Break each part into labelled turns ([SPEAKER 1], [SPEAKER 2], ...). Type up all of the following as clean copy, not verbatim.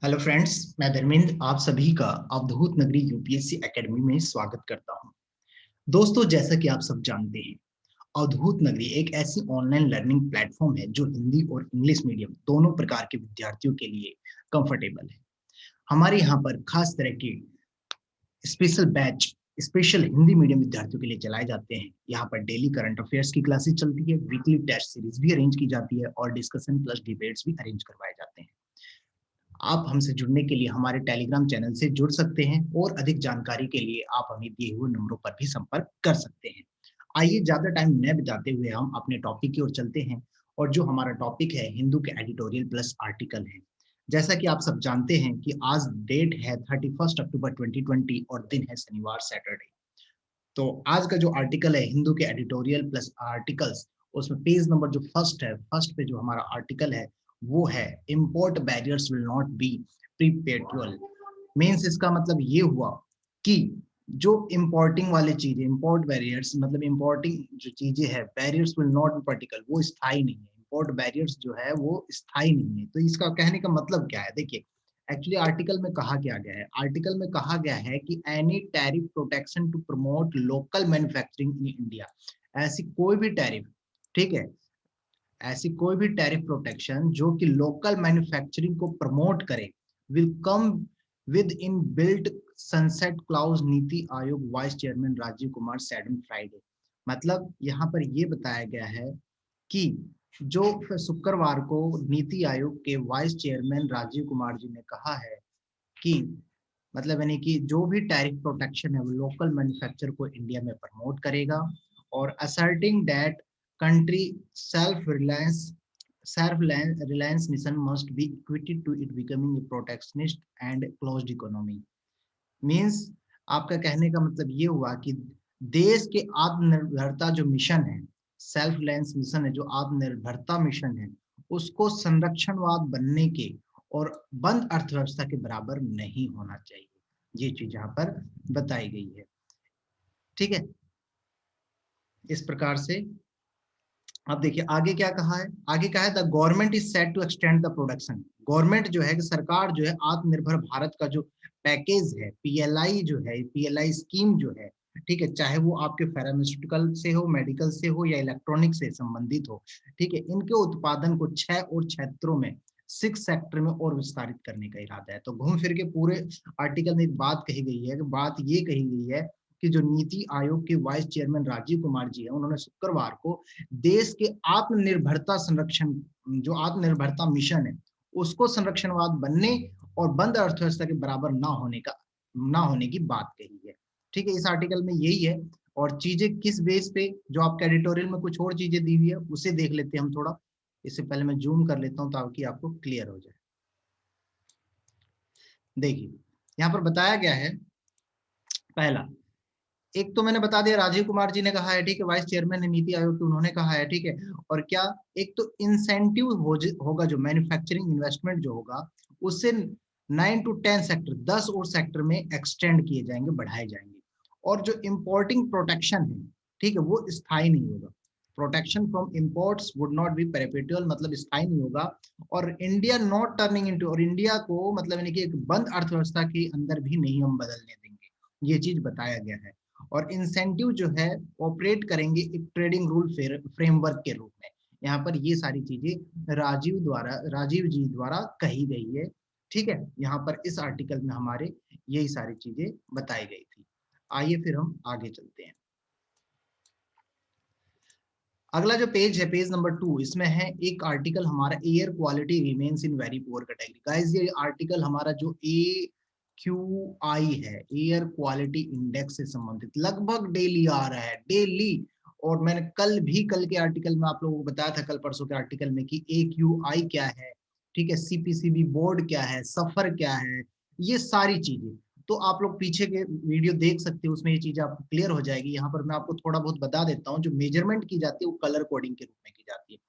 [SPEAKER 1] Hello friends, मैं धर्मेंद्र आप सभी का अवधूत नगरी यूपीएससी एकेडमी में स्वागत करता हूं। दोस्तों, जैसा कि आप सब जानते हैं, अवधूत नगरी एक ऐसी ऑनलाइन लर्निंग प्लेटफॉर्म है जो हिंदी और इंग्लिश मीडियम दोनों प्रकार के विद्यार्थियों के लिए कंफर्टेबल है। हमारे यहाँ पर खास तरह के special batch special Hindi medium विद्यार्थियों के लिए चलाए जाते हैं। यहाँ पर डेली करंट अफेयर्स की क्लासेस चलती है, वीकली टेस्ट सीरीज भी अरेंज की जाती है और डिस्कशन प्लस डिबेट्स भी अरेंज करवाए जाते हैं। आप हमसे जुड़ने के लिए हमारे टेलीग्राम चैनल से जुड़ सकते हैं और अधिक जानकारी के लिए आप हमें दिए हुए नंबरों पर भी संपर्क कर सकते हैं। आइए ज्यादा टाइम न बिताते हुए हम अपने टॉपिक की ओर चलते हैं। और जो हमारा टॉपिक है हिंदू के एडिटोरियल प्लस आर्टिकल है। जैसा कि आप सब जानते हैं कि आज डेट है 31 अक्टूबर 2020 और दिन है शनिवार सैटरडे। तो आज का जो आर्टिकल है हिंदू के एडिटोरियल प्लस आर्टिकल्स, उसमें पेज नंबर जो फर्स्ट है, फर्स्ट पे जो हमारा आर्टिकल है वो है import barriers will not be perpetual. Means इसका मतलब ये हुआ कि जो इम्पोर्टिंग वाली चीजें, इम्पोर्ट बैरियर्स मतलब इम्पोर्टिंग जो चीजें है, barriers will not B particle, वो स्थायी नहीं है। इम्पोर्ट बैरियर्स जो है वो स्थायी नहीं है। तो इसका कहने का मतलब क्या है, देखिए एक्चुअली आर्टिकल में कहा क्या गया है। आर्टिकल में कहा गया है कि any tariff protection to promote local manufacturing in India, ऐसी कोई भी टैरिफ, ठीक है, ऐसी कोई भी टैरिफ प्रोटेक्शन जो कि लोकल मैन्युफैक्चरिंग को प्रमोट करे, will come with in built sunset clause, NITI Aayog vice chairman Rajiv Kumar said on Friday. मतलब यहाँ पर ये बताया गया है कि जो शुक्रवार को नीति आयोग के वाइस चेयरमैन राजीव कुमार जी ने कहा है कि मतलब यानी कि जो भी टैरिफ प्रोटेक्शन है वो लोकल मैन्युफैक्चर को इंडिया में प्रमोट करेगा। और asserting that country self reliance mission must be equated to it becoming a protectionist and closed economy. Means आपका कहने का मतलब ये हुआ कि देश के आत्मनिर्भरता जो मिशन है, सेल्फ रिलायंस मिशन है, जो आत्मनिर्भरता मिशन है, उसको संरक्षणवाद बनने के और बंद अर्थव्यवस्था के बराबर नहीं होना चाहिए। ये चीज यहाँ पर बताई गई है। ठीक है, इस प्रकार से अब देखिए आगे क्या कहा है। आगे कहा है the government is set to extend the production. Government जो है कि सरकार जो है आत्मनिर्भर भारत का जो पैकेज है, पीएलआई जो है, पीएलआई स्कीम जो है, ठीक है, चाहे वो आपके फार्मास्यूटिकल से हो, मेडिकल से हो या इलेक्ट्रॉनिक से संबंधित हो, ठीक है, इनके उत्पादन को 6 और क्षेत्रों में, 6 सेक्टर में और विस्तारित करने का इरादा है। तो घूम फिर के पूरे आर्टिकल में एक बात कही गई है कि बात ये कही गई है कि जो नीति आयोग के वाइस चेयरमैन राजीव कुमार जी है, उन्होंने शुक्रवार को देश के आत्मनिर्भरता संरक्षण, जो आत्मनिर्भरता मिशन है, उसको संरक्षणवाद बनने और बंद अर्थव्यवस्था के बराबर ना होने की बात कही है। ठीक है, इस आर्टिकल में यही है। और चीजें किस बेस पे, जो आपके एडिटोरियल में कुछ और चीजें दी हुई है उसे देख लेते हैं हम थोड़ा। इससे पहले मैं जूम कर लेता हूं ताकि आपको क्लियर हो जाए। देखिए यहाँ पर बताया गया है, पहला, एक तो मैंने बता दिया राजीव कुमार जी ने कहा है, ठीक है, वाइस चेयरमैन है नीति आयोग के, उन्होंने कहा है, ठीक है। और क्या, एक तो इंसेंटिव होगा जो मैन्युफैक्चरिंग इन्वेस्टमेंट जो होगा, उससे 9 to 10 सेक्टर, 10 और सेक्टर में एक्सटेंड किए जाएंगे, बढ़ाए जाएंगे। और जो इंपोर्टिंग प्रोटेक्शन है, ठीक है, वो स्थायी नहीं होगा। Protection from imports would not be perpetual, मतलब स्थायी नहीं होगा। और इंडिया नॉट टर्निंग इनटू, और इंडिया को मतलब यानी कि एक बंद अर्थव्यवस्था के अंदर भी नहीं हम बदलने देंगे, ये चीज बताया गया है। और इंसेंटिव जो है ऑपरेट करेंगे एक ट्रेडिंग रूल फ्रेमवर्क के रूप में। यहाँ पर ये सारी चीजें राजीव जी द्वारा कही गई है। ठीक है, यहाँ पर इस आर्टिकल में हमारे यही सारी चीजें बताई गई थी। आइए फिर हम आगे चलते हैं। अगला जो पेज है, पेज नंबर 2, इसमें है एक आर्टिकल हमारा, air quality remains in very poor category. Guys ये आर्टिकल हमारा जो AQI है, एयर क्वालिटी इंडेक्स से संबंधित, लगभग डेली आ रहा है, डेली। और मैंने कल के आर्टिकल में आप लोगों को बताया था, कल परसों के आर्टिकल में, कि AQI क्या है, ठीक है, CPCB बोर्ड क्या है, सफर क्या है, ये सारी चीजें तो आप लोग पीछे के वीडियो देख सकते हो, उसमें ये चीज आपको क्लियर हो जाएगी। यहाँ पर मैं आपको थोड़ा बहुत बता देता हूँ। जो मेजरमेंट की जाती है वो कलर कोडिंग के रूप में की जाती है।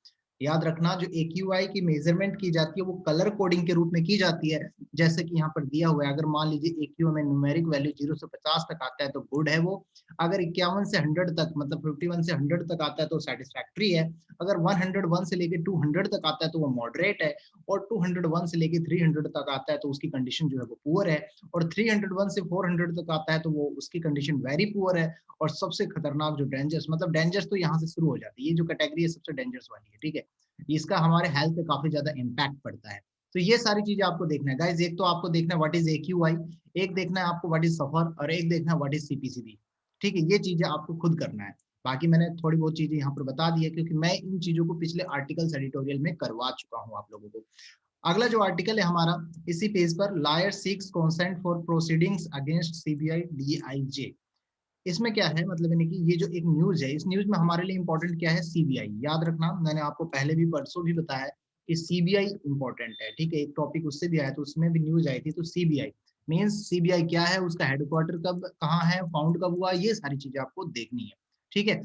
[SPEAKER 1] याद रखना, जो AQI की मेजरमेंट की जाती है वो कलर कोडिंग के रूप में की जाती है, जैसे कि यहाँ पर दिया हुआ है। अगर मान लीजिए AQI में न्यूमेरिक वैल्यू 0 से 50 तक आता है तो गुड है वो। अगर 51 से 100 तक, मतलब 51 से 100 तक आता है तो सेटिस्फैक्ट्री है। अगर 101 से लेके 200 तक आता है तो वो मॉडरेट है। और 201 से लेके 300 तक आता है तो उसकी कंडीशन जो है वो पुअर है। और 301 से 400 तक आता है तो वो उसकी कंडीशन वेरी पुअर है। और सबसे खतरनाक जो डेंजरस, मतलब डेंजरस तो यहाँ से शुरू हो जाती है, ये जो कैटेगरी है सबसे डेंजरस वाली है, ठीक है। इसका हमारे हेल्थ पे काफी ज्यादा इम्पैक्ट पड़ता है। तो ये सारी चीजें आपको देखना है गाइस। एक तो आपको देखना है व्हाट इज AQI, एक देखना है आपको व्हाट इज सफर, और एक देखना है व्हाट इज CPCB। ठीक है, ये चीजें आपको खुद करना है। बाकी मैंने थोड़ी बहुत चीजें यहाँ पर बता दी है, क्योंकि मैं इन चीजों को पिछले आर्टिकल्स एडिटोरियल में करवा चुका हूँ आप लोगों को। अगला जो आर्टिकल है हमारा इसी पेज पर, lawyer seeks consent for proceedings against CBI DIJ। इसमें क्या है, मतलब यानी कि ये जो एक न्यूज है, इस न्यूज में हमारे लिए इंपॉर्टेंट क्या है, CBI। याद रखना, मैंने आपको पहले भी परसों भी बताया कि CBI इंपॉर्टेंट है, ठीक है। एक टॉपिक उससे भी आया तो उसमें भी न्यूज आई थी। तो CBI मीन्स CBI क्या है, उसका हेडक्वार्टर कब कहाँ है, फाउंड कब हुआ, ये सारी चीजें आपको देखनी है, ठीक है।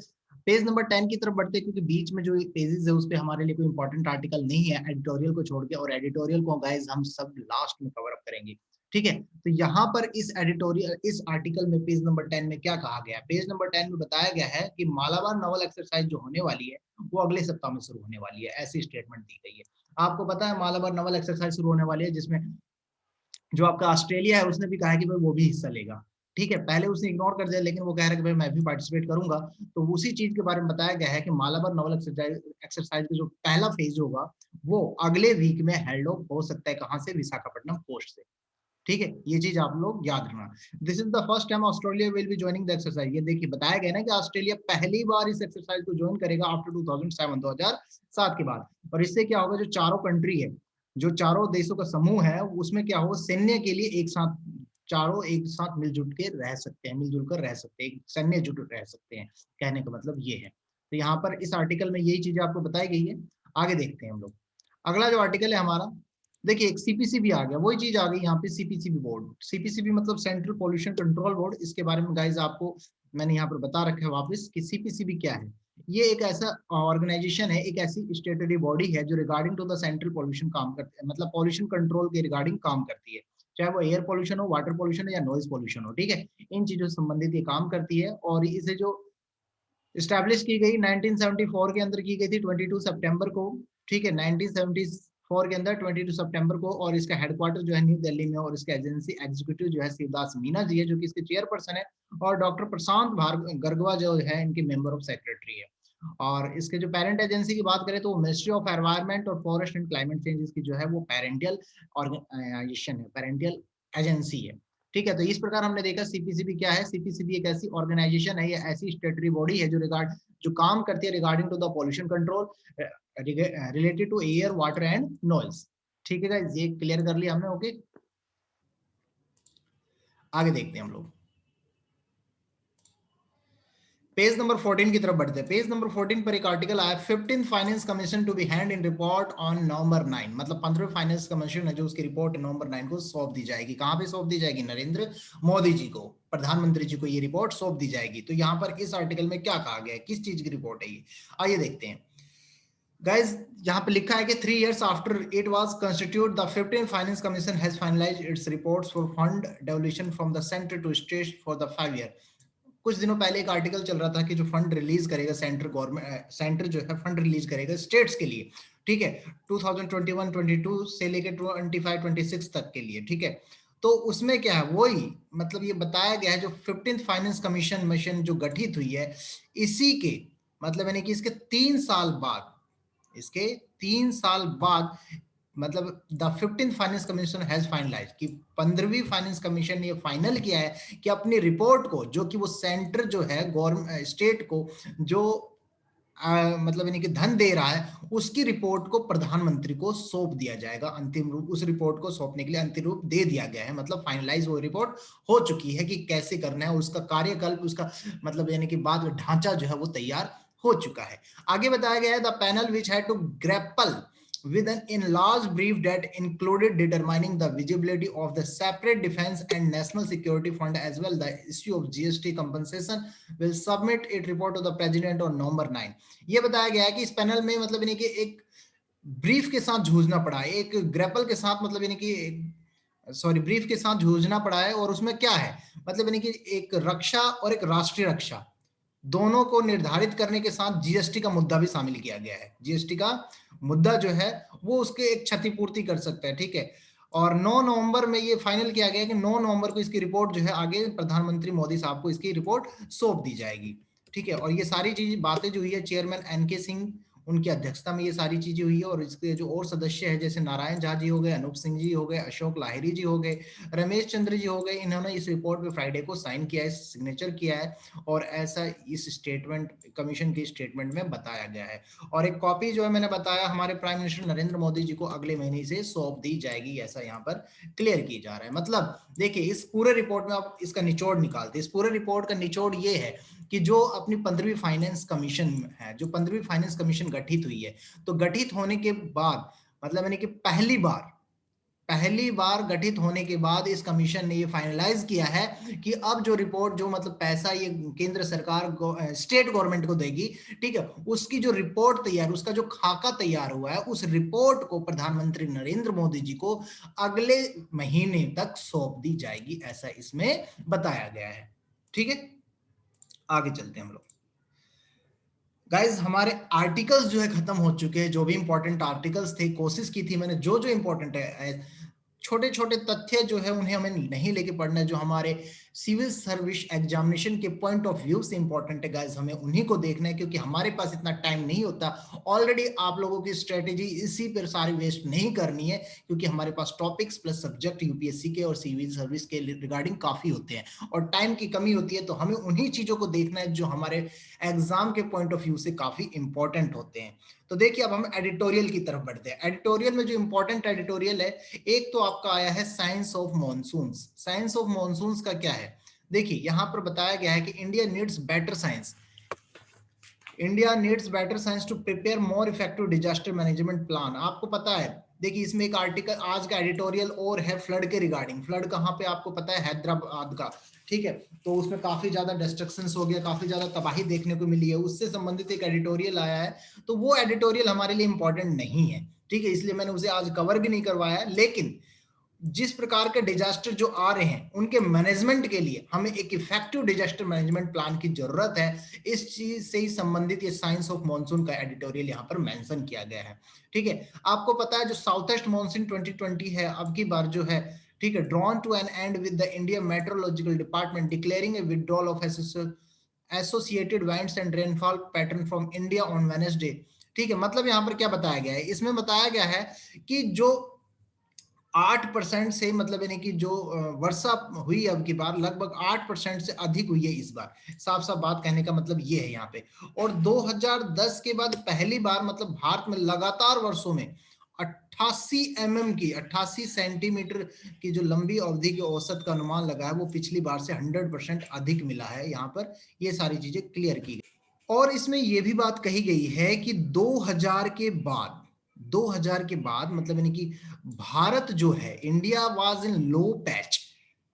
[SPEAKER 1] पेज नंबर 10 की तरफ बढ़ते हैं, क्योंकि बीच में जो पेजेस है उस पर हमारे लिए कोई इंपॉर्टेंट आर्टिकल नहीं है एडिटोरियल को छोड़ के, और एडिटोरियल को गाइज हम सब लास्ट में कवर अप करेंगे, ठीक है। तो यहाँ पर इस एडिटोरियल, इस आर्टिकल में पेज नंबर 10 में क्या कहा गया है, पेज नंबर 10 में बताया गया है कि मालाबार नवल एक्सरसाइज जो होने वाली है वो अगले सप्ताह में शुरू होने वाली है, ऐसी स्टेटमेंट दी गई है। आपको पता है मालाबार नवल एक्सरसाइज शुरू होने वाली है, जिसमें जो आपका ऑस्ट्रेलिया है उसने भी कहा है कि भाई वो भी हिस्सा लेगा, ठीक है। पहले उसने इग्नोर कर दिया, लेकिन वो कह रहा है कि भाई मैं भी पार्टिसिपेट करूंगा। तो उसी चीज के बारे में बताया गया है कि मालाबार नवल एक्सरसाइज का जो पहला फेज होगा वो अगले वीक में हेल्ड ऑफ हो सकता है, कहां से, विशाखापट्टनम पोस्ट से, ठीक है। ये चीज आप लोग याद रखना। This is the first time Australia will be joining the exercise. ये देखिए बताया गया ना कि ऑस्ट्रेलिया पहली बार इस एक्सरसाइज को ज्वाइन करेगा आफ्टर 2007, 2007 के बाद। और इससे क्या होगा, जो चारों कंट्री है, जो चारों देशों का समूह है, उसमें क्या होगा, सैन्य के लिए एक साथ, चारों एक साथ मिलजुल के रह सकते हैं, मिलजुल कर रह सकते हैं, सैन्य जुट रह सकते हैं, कहने का मतलब ये है। तो यहाँ पर इस आर्टिकल में यही चीजें आपको बताई गई है। आगे देखते हैं हम लोग। अगला जो आर्टिकल है हमारा, देखिए एक CPCB आ गया, वही चीज आ गई यहाँ पे, CPCB बोर्ड। CPCB मतलब सेंट्रल पोल्यूशन कंट्रोल बोर्ड। इसके बारे में गाइज आपको मैंने यहाँ पर बता रखा है वापस कि CPCB क्या है। ये एक ऐसा ऑर्गेनाइजेशन है, एक ऐसी स्टेटरी बॉडी है जो regarding to the central pollution काम करती है, मतलब पोल्यूशन कंट्रोल के रिगार्डिंग काम करती है। चाहे वो एयर पोल्यूशन हो, वाटर पोल्यूशन हो, या नॉइज पोल्यूशन हो, ठीक है। इन चीजों से संबंधित ये काम करती है। और इसे जो स्टैब्लिश की गई 1974 के अंदर की गई थी, 22 सितंबर को, ठीक है, 1974 के अंदर 22 सितंबर को। और इसका हेडक्वार्टर जो है न्यू दिल्ली में, और इसका एजेंसी एग्जीक्यूटिव जो है शिवदास मीना जी है, जो कि इसके चेयरपर्सन है। और डॉक्टर प्रशांत गर्गवा जो है इनके मेंबर ऑफ सेक्रेटरी है। और इसके जो पेरेंट एजेंसी की बात करें तो मिनिस्ट्री ऑफ एनवायरमेंट और फॉरेस्ट एंड क्लाइमेट चेंज इसकी जो है वो पेरेंटियल ऑर्गेनाइजेशन है, पेरेंटियल एजेंसी है, ठीक है। तो इस प्रकार हमने देखा CPCB क्या है। CPCB एक ऐसी ऑर्गेनाइजेशन है, या ऐसी स्टेटरी बॉडी है जो काम करती है regarding to the pollution control related to air, water and noise, ठीक है गाइस, ये क्लियर कर लिया हमने, ओके। आगे देखते हैं हम लोग, पेज नंबर 14 की तरफ बढ़ते हैं। पेज नंबर 14 पर एक आर्टिकल आया, 15th finance commission to be hand in report on November 9। मतलब 15वें फाइनेंस कमीशन है जो उसकी रिपोर्ट नवंबर 9 को सौंप दी जाएगी। कहां पे सौंप दी जाएगी, नरेंद्र मोदी जी को, प्रधानमंत्री जी को ये रिपोर्ट सौंप दी जाएगी। तो यहाँ पर इस आर्टिकल में क्या कहा गया है, किस चीज की रिपोर्ट है ये, आइए देखते हैं गाइज। यहाँ पे लिखा है कि 3 years after it was constituted, the 15th Finance Commission has finalized its reports for fund devolution from the center to state for the 5 year। कुछ दिनों पहले एक आर्टिकल चल रहा था कि जो फंड रिलीज करेगा सेंटर, गवर्नमेंट सेंटर जो है फंड रिलीज करेगा स्टेट्स के लिए, ठीक है, 2021-22 से लेकर 25-26 तक के लिए, ठीक है। तो उसमें क्या है, वही मतलब ये बताया गया है, जो 15th फाइनेंस कमीशन मिशन जो गठित हुई है, इसी के मतलब यानी कि इसके 3 साल बाद, इसके 3 साल बाद, मतलब the 15th finance commission has finalize, कि 15वीं फाइनेंस कमीशन ने ये फाइनल किया है कि अपनी रिपोर्ट को, जो कि वो सेंटर जो है गवर्नमेंट स्टेट को जो मतलब यानी कि धन दे रहा है, उसकी रिपोर्ट को प्रधानमंत्री को सौंप दिया जाएगा। अंतिम रूप उस रिपोर्ट को सौंपने के लिए अंतिम रूप दे दिया गया है, मतलब फाइनलाइज वो रिपोर्ट हो चुकी है कि कैसे करना है, उसका कार्यकल्प, उसका मतलब यानी कि बाद ढांचा जो है वो तैयार हो चुका है। आगे बताया गया है the panel which had to grapple with an enlarged brief that included determining the visibility of the separate defense and national security fund as well the issue of GST compensation will submit its report to the president on November 9। ये बताया गया है कि इस panel में मतलब यानी कि एक ब्रीफ के साथ जूझना पड़ा है, एक ग्रेपल के साथ मतलब यानी कि सॉरी ब्रीफ के साथ जूझना पड़ा है। और उसमें क्या है मतलब यानी कि एक रक्षा और एक राष्ट्रीय रक्षा दोनों को निर्धारित करने के साथ जीएसटी का मुद्दा भी शामिल किया गया है। जीएसटी का मुद्दा जो है वो उसके एक क्षतिपूर्ति कर सकता है, ठीक है। और 9 नवंबर में ये फाइनल किया गया कि 9 नवंबर को इसकी रिपोर्ट जो है आगे प्रधानमंत्री मोदी साहब को इसकी रिपोर्ट सौंप दी जाएगी, ठीक है। और ये सारी चीज बातें जो हुई है चेयरमैन एनके सिंह उनकी अध्यक्षता में ये सारी चीजें हुई है। और इसके जो और सदस्य है जैसे नारायण झा जी हो गए, अनूप सिंह जी हो गए, अशोक लाहिरी जी हो गए, रमेश चंद्र जी हो गए, इन्होंने इस रिपोर्ट पे फ्राइडे को साइन किया है, सिग्नेचर किया है। और ऐसा इस स्टेटमेंट कमीशन के स्टेटमेंट में बताया गया है। और एक कॉपी जो है मैंने बताया हमारे प्राइम मिनिस्टर नरेंद्र मोदी जी को अगले महीने से सौंप दी जाएगी, ऐसा यहाँ पर क्लियर की जा रहा है। मतलब देखिए इस पूरे रिपोर्ट में आप इसका निचोड़ निकालते, इस पूरे रिपोर्ट का निचोड़ ये है कि जो अपनी 15वीं फाइनेंस कमीशन है, जो 15वीं फाइनेंस कमीशन गठित हुई है, तो गठित होने के बाद मतलब यानी कि पहली बार गठित होने के बाद इस कमीशन ने ये फाइनलाइज किया है कि अब जो रिपोर्ट जो मतलब पैसा ये केंद्र सरकार स्टेट गवर्नमेंट को देगी, ठीक है, उसकी जो रिपोर्ट तैयार, उसका जो खाका तैयार हुआ है, उस रिपोर्ट को प्रधानमंत्री नरेंद्र मोदी जी को अगले महीने तक सौंप दी जाएगी, ऐसा इसमें बताया गया है, ठीक है। आगे चलते हैं हम लोग। गाइज हमारे आर्टिकल्स जो है खत्म हो चुके हैं, जो भी इंपॉर्टेंट आर्टिकल्स थे कोशिश की थी मैंने जो जो इंपॉर्टेंट है, छोटे छोटे तथ्य जो है उन्हें हमें नहीं लेके पढ़ना है, जो हमारे सिविल सर्विस एग्जामिनेशन के पॉइंट ऑफ व्यू से इंपॉर्टेंट है गाइज, हमें उन्हीं को देखना है क्योंकि हमारे पास इतना टाइम नहीं होता। ऑलरेडी आप लोगों की स्ट्रेटेजी इसी पर सारी वेस्ट नहीं करनी है क्योंकि हमारे पास टॉपिक्स प्लस सब्जेक्ट यूपीएससी के और सिविल सर्विस के रिगार्डिंग काफी होते हैं और टाइम की कमी होती है, तो हमें उन्हीं चीजों को देखना है जो हमारे एग्जाम के पॉइंट ऑफ व्यू से काफी इंपॉर्टेंट होते हैं। तो देखिए अब हम एडिटोरियल की तरफ बढ़ते हैं। एडिटोरियल में जो इंपॉर्टेंट एडिटोरियल है, एक तो आपका आया है science of monsoons. Science of monsoons का क्या है, देखिए यहां पर बताया गया है कि India needs better science, India needs better science to prepare more effective disaster management plan. आपको पता है देखिए इसमें एक आर्टिकल आज का एडिटोरियल और है फ्लड के रिगार्डिंग। फ्लड कहाँ पे आपको पता है, हैदराबाद का, ठीक है। तो उसमें काफी ज्यादा डिस्ट्रक्शंस हो गया, काफी ज्यादा तबाही देखने को मिली है, उससे संबंधित एक एडिटोरियल आया है। तो वो एडिटोरियल हमारे लिए इंपॉर्टेंट नहीं है, ठीक है, इसलिए मैंने उसे आज कवर भी नहीं करवाया। लेकिन जिस प्रकार के डिजास्टर जो आ रहे हैं उनके मैनेजमेंट के लिए हमें एक इफेक्टिव डिजास्टर मैनेजमेंट प्लान की जरूरत है, इस चीज से ही संबंधित ये साइंस ऑफ मॉनसून का एडिटोरियल यहाँ पर मेंशन किया गया है, ठीक है। आपको पता है जो साउथ ईस्ट मॉनसून 2020 है अब की बार जो है, ठीक है, drawn to an end with the India meteorological department declaring a withdrawal of associated winds and rainfall pattern from India on Wednesday, ठीक है। मतलब यहाँ पर क्या बताया गया है, इसमें बताया गया है कि जो 8% से मतलब यानी कि जो वर्षा हुई अब की बार लगभग 8% से अधिक हुई है इस बार, साफ साफ बात कहने का मतलब ये है यहाँ पे। और 2010 के बाद पहली बार मतलब भारत में लगातार वर्षों में 88 mm की 88 सेंटीमीटर की जो लंबी अवधि के औसत का अनुमान लगा है वो पिछली बार से 100% अधिक मिला है। यहाँ पर ये सारी चीजें क्लियर की गई और इसमें यह भी बात कही गई है कि 2000 के बाद मतलब यानी कि भारत जो है India was in low patch,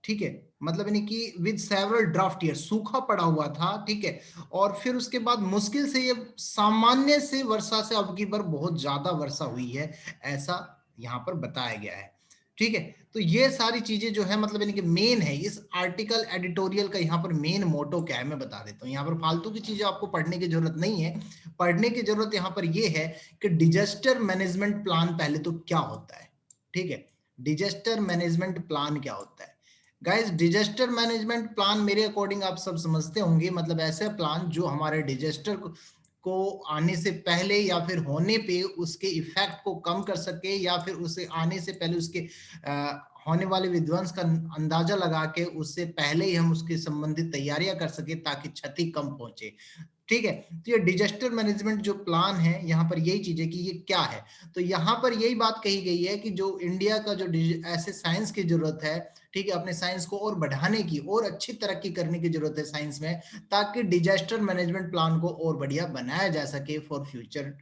[SPEAKER 1] ठीक है, मतलब यानी कि विद सेवरल ड्राफ्ट ईयर सूखा पड़ा हुआ था, ठीक है। और फिर उसके बाद मुश्किल से ये सामान्य से वर्षा से अब की बार बहुत ज्यादा वर्षा हुई है, ऐसा यहाँ पर बताया गया है, ठीक है। तो ये सारी चीजें जो है मतलब यानी कि मेन है इस आर्टिकल एडिटोरियल का। यहाँ पर मेन मोटो क्या है मैं बता देता हूँ, यहाँ पर फालतू की चीजें आपको पढ़ने की जरूरत नहीं है। पढ़ने की जरूरत यहाँ पर ये है कि डिजास्टर मैनेजमेंट प्लान पहले तो क्या होता है, ठीक है। डिजास्टर मैनेजमेंट प्लान क्या होता है गाइस, डिजास्टर मैनेजमेंट प्लान मेरे अकॉर्डिंग आप सब समझते होंगे, मतलब ऐसे प्लान जो हमारे डिजास्टर को आने से पहले या फिर होने पे उसके इफेक्ट को कम कर सके या फिर उसे आने से पहले उसके होने वाले विध्वंस का अंदाजा लगा के उससे पहले ही हम उसके संबंधित तैयारियां कर सके ताकि क्षति कम पहुंचे, ठीक है। तो ये डिजास्टर मैनेजमेंट जो प्लान है यहाँ पर यही चीज है कि ये क्या है। तो यहाँ पर यही बात कही गई है कि जो इंडिया का जो ऐसे साइंस की जरूरत है, ठीक है, अपने साइंस को और बढ़ाने की और अच्छी तरक्की करने की जरूरत है साइंस में, ताकि डिजास्टर मैनेजमेंट प्लान को और बढ़िया बनाया जा सके फॉर फ्यूचर,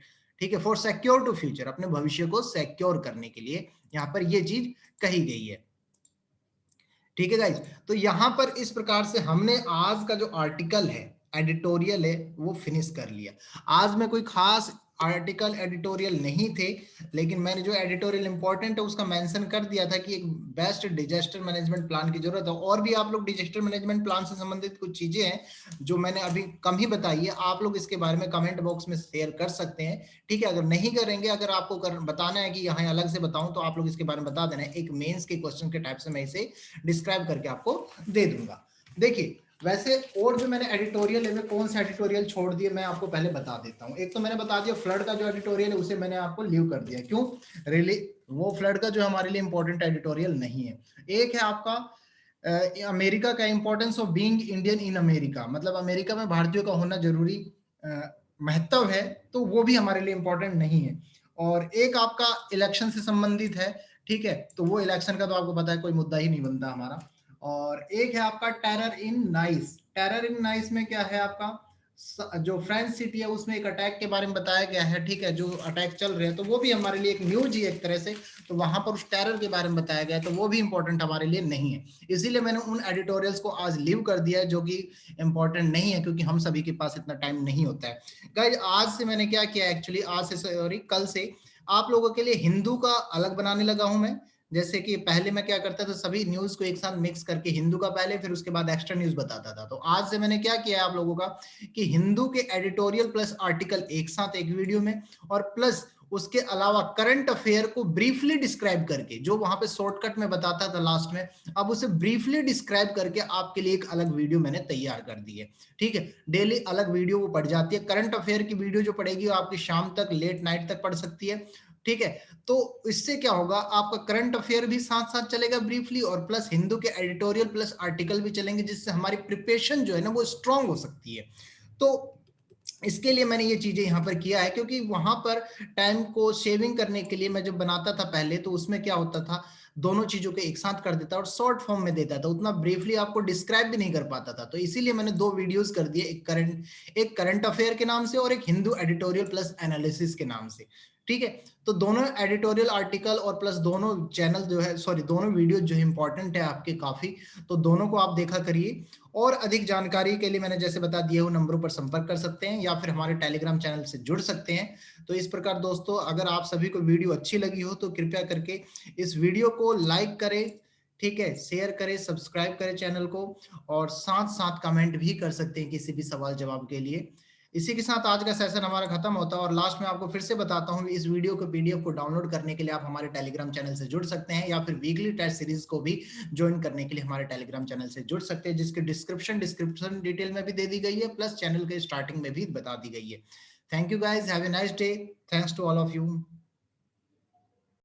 [SPEAKER 1] ठीक है, फॉर सिक्योर टू फ्यूचर, अपने भविष्य को सिक्योर करने के लिए यहाँ पर ये चीज कही गई है। ठीक है गाइज, तो यहां पर इस प्रकार से हमने आज का जो आर्टिकल है, एडिटोरियल है, वो फिनिश कर लिया। आज में कोई खास आर्टिकल एडिटोरियल नहीं थे, लेकिन मैंने जो एडिटोरियल इंपॉर्टेंट है उसका मेंशन कर दिया था कि एक बेस्ट डिजास्टर मैनेजमेंट प्लान की जरूरत है। और भी आप लोग डिजास्टर मैनेजमेंट प्लान से संबंधित कुछ चीजें हैं जो मैंने अभी कम ही बताई है, आप लोग इसके बारे में कमेंट बॉक्स में शेयर कर सकते हैं। ठीक है, अगर नहीं करेंगे, अगर आपको बताना है कि यहाँ अलग से बताऊं, तो आप लोग इसके बारे में बता देना है। एक मेंस के क्वेश्चन के टाइप से मैं इसे डिस्क्राइब करके आपको दे दूंगा। देखिए, वैसे और जो मैंने एडिटोरियल है, मैं कौन सा एडिटोरियल छोड़ दिए मैं आपको पहले बता देता हूं। एक तो मैंने बता दिया फ्लड का जो एडिटोरियल है उसे मैंने आपको लीव कर दिया, क्यों, रियली वो फ्लड का जो हमारे लिए इंपॉर्टेंट एडिटोरियल नहीं है। एक है आपका अमेरिका का importance of being Indian in America, मतलब अमेरिका में भारतीयों का होना जरूरी महत्व है, तो वो भी हमारे लिए इंपॉर्टेंट नहीं है। और एक आपका इलेक्शन से संबंधित है, ठीक है, तो वो इलेक्शन का तो आपको पता है कोई मुद्दा ही नहीं बनता हमारा। और एक है आपका terror in nice. Terror in nice में क्या है आपका, जो फ्रेंच सिटी है उसमें एक अटैक के बारे में बताया गया है, ठीक है, जो अटैक चल रहे हैं, तो वो भी हमारे लिए एक न्यूज ही एक तरह से, तो वहां पर उस टेरर के बारे में बताया गया है, तो वो भी इंपॉर्टेंट हमारे लिए नहीं है। इसीलिए मैंने उन एडिटोरियल्स को आज लीव कर दिया है जो कि इंपॉर्टेंट नहीं है, क्योंकि हम सभी के पास इतना टाइम नहीं होता है। गाइस, आज से मैंने क्या किया एक्चुअली, आज से सॉरी कल से आप लोगों के लिए हिंदू का अलग बनाने लगा हूं मैं। जैसे कि पहले मैं क्या करता था, सभी न्यूज को एक साथ मिक्स करके हिंदू का पहले, फिर उसके बाद एक्स्ट्रा न्यूज बताता था। तो आज से मैंने क्या किया है आप लोगों का, कि हिंदू के एडिटोरियल प्लस आर्टिकल एक साथ एक वीडियो में, और प्लस उसके अलावा करंट अफेयर को ब्रीफली डिस्क्राइब करके, जो वहां पे शॉर्टकट में बताता था लास्ट में, अब उसे ब्रीफली डिस्क्राइब करके आपके लिए एक अलग वीडियो मैंने तैयार कर दी है। ठीक है, डेली अलग वीडियो वो पड़ जाती है। करंट अफेयर की वीडियो जो पड़ेगी वो आपकी शाम तक, लेट नाइट तक पड़ सकती है। ठीक है, तो इससे क्या होगा, आपका करंट अफेयर भी साथ साथ चलेगा ब्रीफली, और प्लस हिंदू के एडिटोरियल प्लस आर्टिकल भी चलेंगे, जिससे हमारी प्रिपरेशन जो है ना वो स्ट्रांग हो सकती है। तो इसके लिए मैंने ये चीजें यहाँ पर किया है, क्योंकि वहां पर टाइम को सेविंग करने के लिए मैं जब बनाता था पहले, तो उसमें क्या होता था, दोनों चीजों को एक साथ कर देता और शॉर्ट फॉर्म में देता था, उतना ब्रीफली आपको डिस्क्राइब भी नहीं कर पाता था। तो इसीलिए मैंने दो वीडियोस कर दिए, एक करंट अफेयर के नाम से और एक हिंदू एडिटोरियल प्लस एनालिसिस के नाम से। ठीक है, तो दोनों एडिटोरियल आर्टिकल और प्लस दोनों चैनल जो है, सॉरी दोनों वीडियो जो इंपॉर्टेंट है आपके काफी, तो दोनों को आप देखा करिए। और अधिक जानकारी के लिए मैंने जैसे बता दिया वो नंबरों पर संपर्क कर सकते हैं, या फिर हमारे टेलीग्राम चैनल से जुड़ सकते हैं। तो इस प्रकार दोस्तों, अगर आप सभी को वीडियो अच्छी लगी हो तो कृपया करके इस वीडियो को लाइक करें, ठीक है, शेयर करें, सब्सक्राइब करें चैनल को, और साथ साथ कमेंट भी कर सकते हैं किसी भी सवाल जवाब के लिए। इसी के साथ आज का सेशन हमारा खत्म होता है, और लास्ट में आपको फिर से बताता हूं, इस वीडियो को पीडीएफ को डाउनलोड करने के लिए आप हमारे टेलीग्राम चैनल से जुड़ सकते हैं, या फिर वीकली टेस्ट सीरीज को भी ज्वाइन करने के लिए हमारे टेलीग्राम चैनल से जुड़ सकते हैं, जिसकी डिस्क्रिप्शन डिटेल में भी दे दी गई है, प्लस चैनल के स्टार्टिंग में भी बता दी गई है। Thank you guys, have a nice day, thanks to all of you.